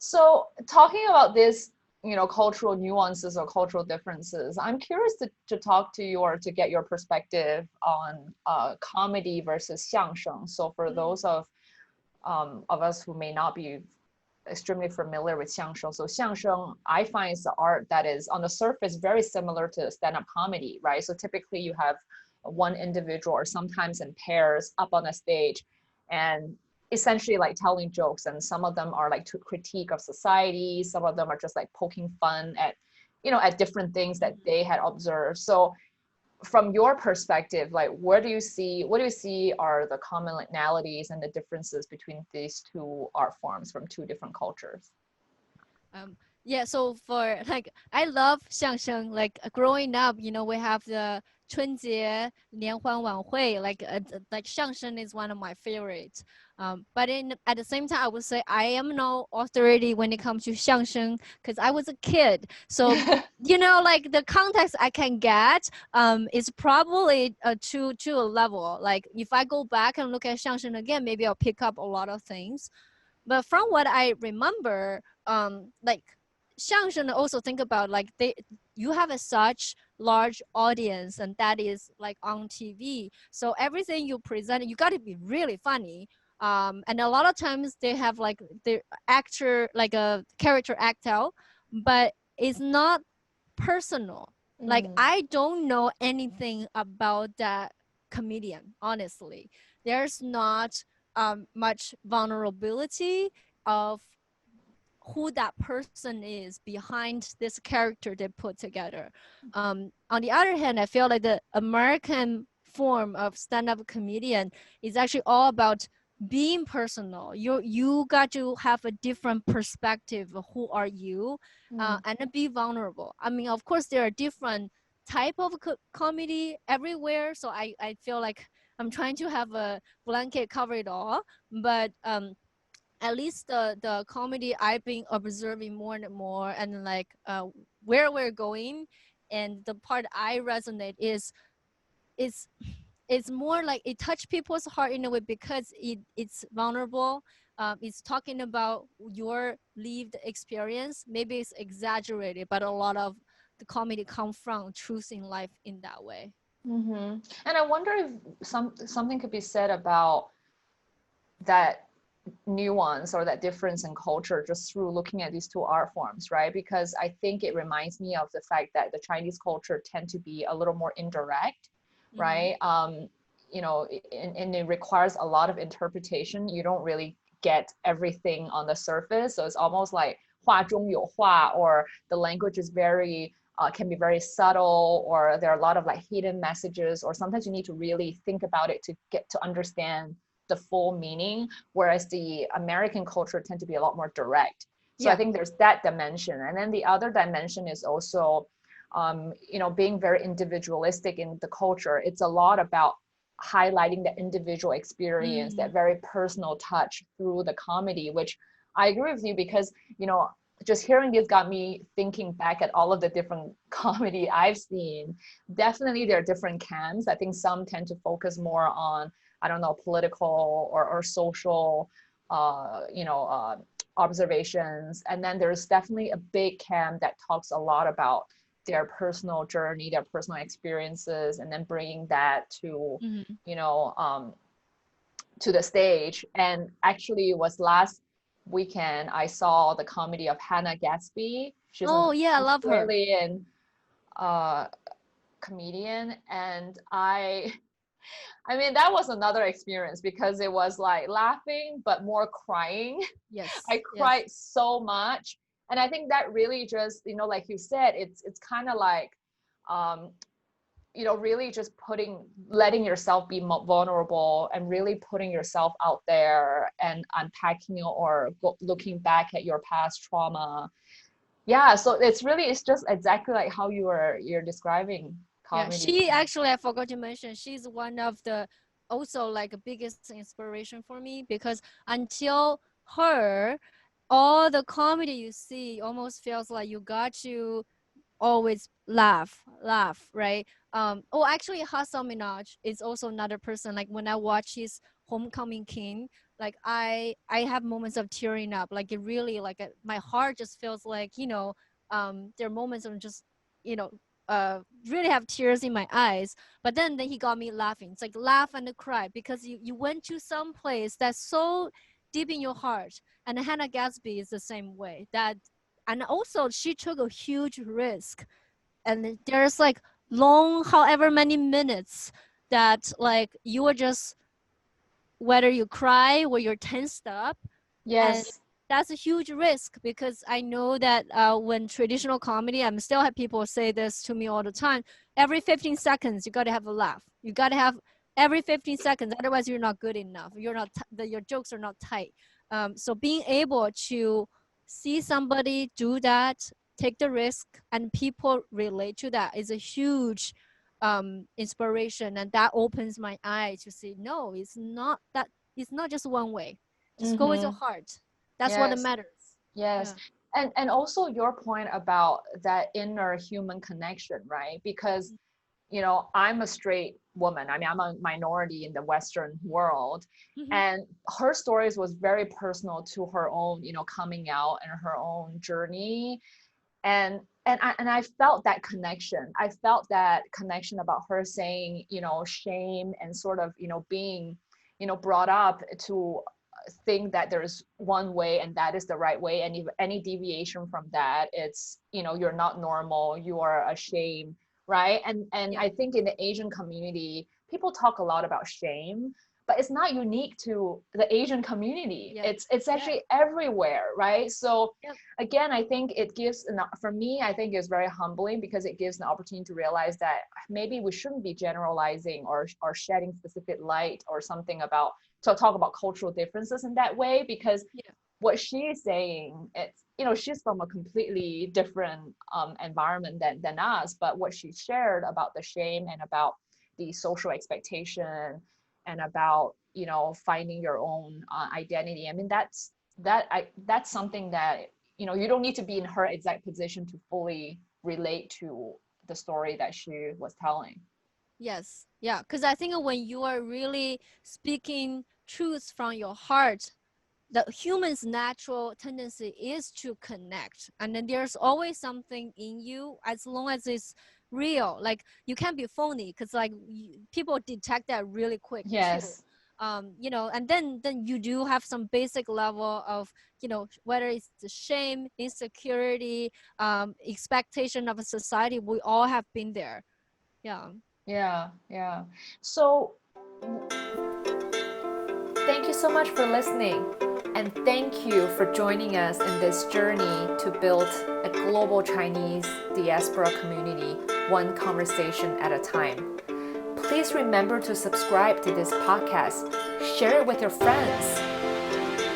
So talking about this, cultural nuances or cultural differences, I'm curious to talk to you or to get your perspective on comedy versus 相声. So for those of us who may not be extremely familiar with 相声, so 相声, I find is the art that is on the surface very similar to stand-up comedy, right? So typically you have one individual or sometimes in pairs up on a stage and essentially like telling jokes, and some of them are like to critique of society, some of them are just like poking fun at at different things that they had observed. So from your perspective, like what do you see are the commonalities and the differences between these two art forms from two different cultures? Yeah, so for like I love 相声. Like growing up, we have the 春节联欢晚会. Like 相声 is one of my favorites. But at the same time, I would say I am no authority when it comes to 相声 because I was a kid. So like the context I can get is probably to a level. Like if I go back and look at 相声 again, maybe I'll pick up a lot of things. But from what I remember, like 相声 also think about like you have such large audience, and that is like on TV. So everything you present, you got to be really funny. And a lot of times they have like the actor, like a character act out, but it's not personal. Like I don't know anything about that comedian, honestly. There's not much vulnerability of who that person is behind this character they put together. On the other hand, I feel like the American form of stand-up comedian is actually all about being personal. You got to have a different perspective of who are you, and be vulnerable. I mean, of course, there are different type of comedy everywhere. So I feel like I'm trying to have a blanket cover it all, but at least the comedy I've been observing more and more, and like where we're going, and the part I resonate is it's more like it touched people's heart in a way because it's vulnerable. It's talking about your lived experience. Maybe it's exaggerated, but a lot of the comedy come from truth in life in that way. And I wonder if something could be said about that nuance or that difference in culture just through looking at these two art forms, right? Because I think it reminds me of the fact that the Chinese culture tend to be a little more indirect, right? And it requires a lot of interpretation. You don't really get everything on the surface, so it's almost like 话中有话, or the language is very can be very subtle, or there are a lot of like hidden messages, or sometimes you need to really think about it to get to understand the full meaning, whereas the American culture tend to be a lot more direct. So I think there's that dimension. And then the other dimension is also, being very individualistic in the culture. It's a lot about highlighting the individual experience, that very personal touch through the comedy, which I agree with you because, just hearing this got me thinking back at all of the different comedy I've seen. Definitely there are different camps. I think some tend to focus more on, I don't know, political or social, observations. And then there's definitely a big camp that talks a lot about their personal journey, their personal experiences, and then bringing that to, to the stage. And actually it was last weekend I saw the comedy of Hannah Gatsby. She's an I love her. Australian comedian, and I mean, that was another experience because it was like laughing, but more crying. Yes. I cried so much. And I think that really just, like you said, it's kind of like, really just letting yourself be vulnerable and really putting yourself out there and unpacking or looking back at your past trauma. Yeah. So it's just exactly like how you're describing comedy. Yeah, she actually, I forgot to mention, she's one of the also like biggest inspiration for me, because until her, all the comedy you see almost feels like you got to always laugh, right? Actually, Hassan Minaj is also another person. Like when I watch his Homecoming King, like I have moments of tearing up, like it really like my heart just feels like, there are moments of just, you know really have tears in my eyes. But then he got me laughing. It's like laugh and cry, because you went to some place that's so deep in your heart. And Hannah Gatsby is the same way. That, and also she took a huge risk, and there's like long, however many minutes, that like you were just, whether you cry or you're tensed up. And Yes. that's a huge risk, because I know that when traditional comedy, I'm still have people say this to me all the time, every 15 seconds you got to have a laugh. You got to have every 15 seconds, otherwise you're not good enough, you're not your jokes are not tight. So being able to see somebody do that, take the risk, and people relate to that is a huge inspiration. And that opens my eye to see, no, it's not that, it's not just one way. Just go with your Mm-hmm. heart. That's what Yes. matters. Yes. Yeah. And also your point about that inner human connection, right? Because, I'm a straight woman. I mean, I'm a minority in the Western world. Mm-hmm. And her stories was very personal to her own, coming out and her own journey. And I felt that connection. I felt that connection about her saying, shame and sort of, being, brought up to think that there's one way and that is the right way, and if any deviation from that, it's, you're not normal, you are ashamed, right? And Yeah. I think in the Asian community, people talk a lot about shame, but it's not unique to the Asian community. Yeah. It's Yeah. actually everywhere, right? So Yep. again, I think it gives for me, I think it's very humbling, because it gives an opportunity to realize that maybe we shouldn't be generalizing or shedding specific light or something about to talk about cultural differences in that way, because Yeah. what she is saying, it's, she's from a completely different environment than us, but what she shared about the shame and about the social expectation and about, finding your own identity, I mean, that's something that, you don't need to be in her exact position to fully relate to the story that she was telling. Yes. Yeah. Because I think when you are really speaking truths from your heart, the human's natural tendency is to connect. And then there's always something in you, as long as it's real. Like you can't be phony, because like people detect that really quick too. Yes. And then you do have some basic level of, whether it's the shame, insecurity, expectation of a society. We all have been there. Yeah. Yeah. So thank you so much for listening. And thank you for joining us in this journey to build a global Chinese diaspora community, one conversation at a time. Please remember to subscribe to this podcast, share it with your friends.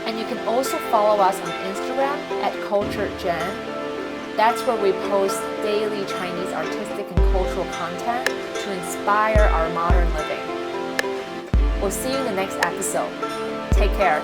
And you can also follow us on Instagram at CulturedGen. That's where we post daily Chinese artistic and cultural content to inspire our modern living. We'll see you in the next episode. Take care.